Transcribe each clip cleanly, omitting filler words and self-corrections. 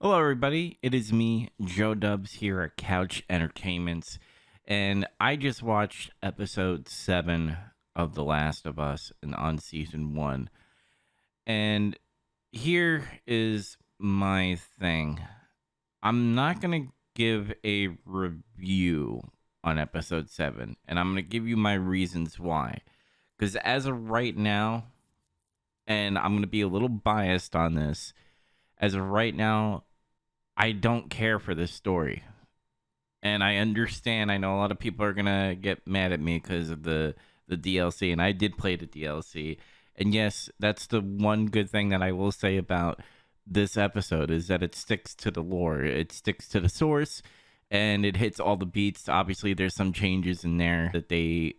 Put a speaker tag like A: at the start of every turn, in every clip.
A: Hello, everybody. It is me, Joe Dubs, here at Couch Entertainments, and I just watched episode 7 of The Last of Us and on season 1. And here is my thing. I'm not going to give a review on episode 7, and I'm going to give you my reasons why. Because as of right now, and I'm going to be a little biased on this, as of right now, I don't care for this story. And I understand. I know a lot of people are gonna get mad at me because of the DLC, and I did play the DLC. And yes, that's the one good thing that I will say about this episode is that it sticks to the lore. It sticks to the source, and it hits all the beats. Obviously, there's some changes in there that they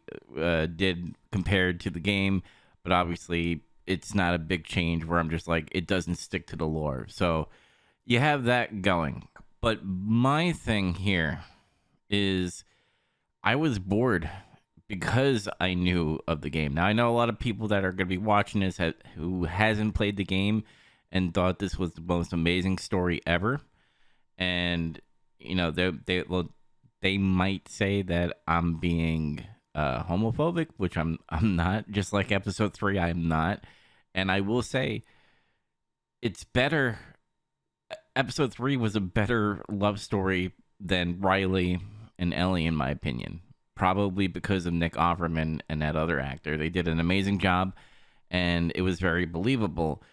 A: did compared to the game, but obviously, it's not a big change where I'm just like it doesn't stick to the lore. So you have that going. But my thing here is I was bored because I knew of the game. Now I know a lot of people that are going to be watching this who hasn't played the game and thought this was the most amazing story ever, and they might say that I'm being homophobic, which I'm not. Just like episode 3, I'm not, and I will say it's better. Episode 3 was a better love story than Riley and Ellie, in my opinion. Probably because of Nick Offerman and that other actor. They did an amazing job, and it was very believable.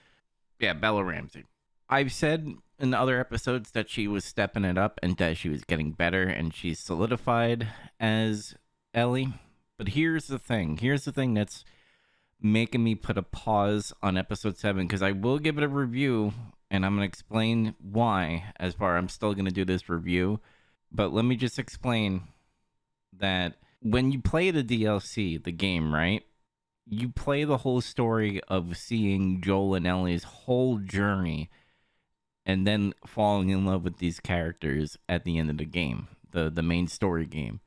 A: Yeah, Bella Ramsey. I've said in other episodes that she was stepping it up and that she was getting better, and she's solidified as Ellie. But here's the thing. Here's the thing that's making me put a pause on episode 7, because I will give it a review, and I'm going to explain why. As far, I'm still going to do this review, but let me just explain that when you play the DLC, the game, right? You play the whole story of seeing Joel and Ellie's whole journey and then falling in love with these characters at the end of the game, the main story game.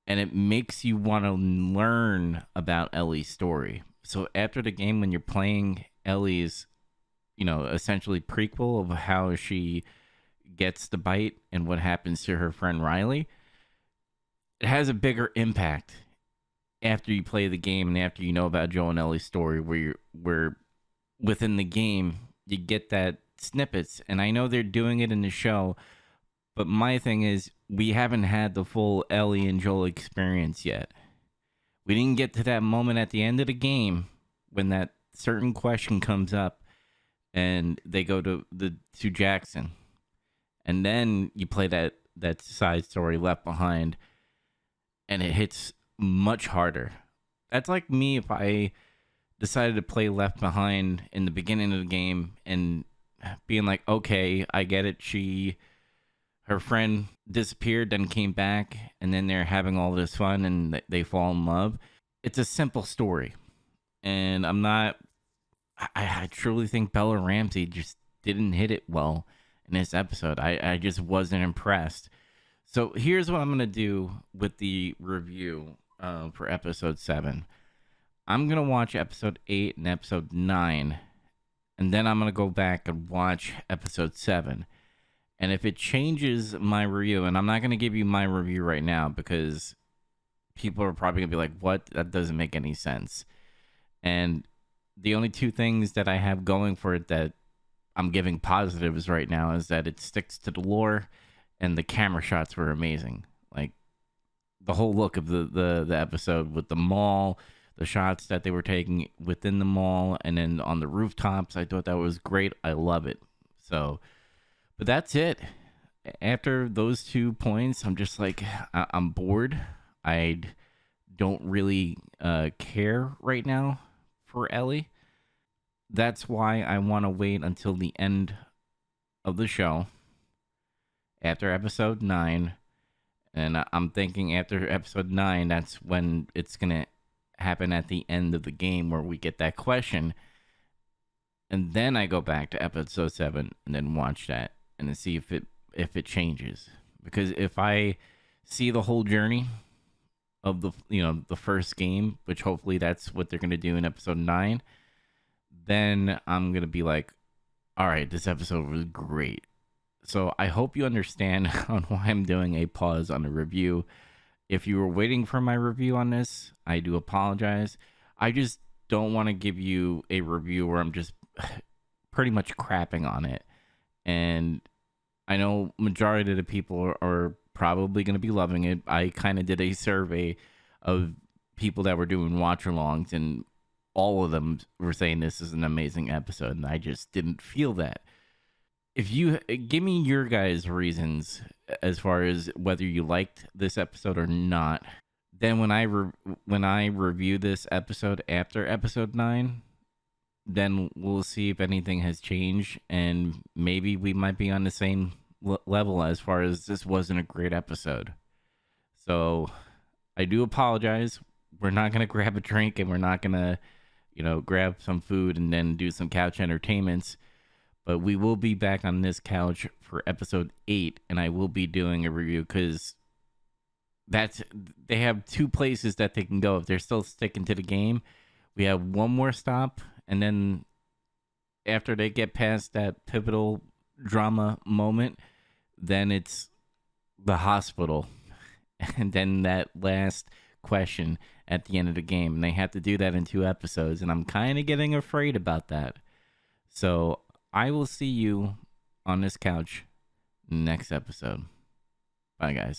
A: And it makes you want to learn about Ellie's story. So after the game, when you're playing Ellie's, essentially prequel of how she gets the bite and what happens to her friend Riley, it has a bigger impact after you play the game and after you know about Joel and Ellie's story, where within the game you get that snippets. And I know they're doing it in the show, but my thing is we haven't had the full Ellie and Joel experience yet. We didn't get to that moment at the end of the game when that certain question comes up and they go to Jackson. And then you play that side story Left Behind, and it hits much harder. That's like me if I decided to play Left Behind in the beginning of the game and being like, okay, I get it. Her friend disappeared, then came back, and then they're having all this fun and they fall in love. It's a simple story. And I truly think Bella Ramsey just didn't hit it well in this episode. I just wasn't impressed. So here's what I'm going to do with the review for episode 7. I'm going to watch episode 8 and episode 9, and then I'm going to go back and watch episode 7. And if it changes my review, and I'm not going to give you my review right now because people are probably going to be like, what? That doesn't make any sense. And the only two things that I have going for it that I'm giving positives right now is that it sticks to the lore and the camera shots were amazing. Like the whole look of the episode with the mall, the shots that they were taking within the mall and then on the rooftops, I thought that was great. I love it. So, but that's it. After those 2 points, I'm just like, I'm bored. I don't really care right now for Ellie. That's why I want to wait until the end of the show, after episode 9. And I'm thinking after episode 9, that's when it's going to happen at the end of the game where we get that question. And then I go back to episode 7 and then watch that and then see if it changes. Because if I see the whole journey of the first game, which hopefully that's what they're going to do in episode 9, then I'm going to be like, all right, this episode was great. So I hope you understand on why I'm doing a pause on the review. If you were waiting for my review on this, I do apologize. I just don't want to give you a review where I'm just pretty much crapping on it. And I know majority of the people are probably going to be loving it. I kind of did a survey of people that were doing watch alongs, and all of them were saying this is an amazing episode, and I just didn't feel that. If you give me your guys' reasons as far as whether you liked this episode or not, then when I review this episode after episode 9, then we'll see if anything has changed, and maybe we might be on the same level as far as this wasn't a great episode. So I do apologize. We're not gonna grab a drink, and we're not gonna, grab some food and then do some couch entertainments. But we will be back on this couch for episode 8, and I will be doing a review because that's they have two places that they can go if they're still sticking to the game. We have one more stop, and then after they get past that pivotal drama moment, then it's the hospital, and then that last question at the end of the game. And they have to do that in 2 episodes, and I'm kind of getting afraid about that. So I will see you on this couch next episode. Bye, guys.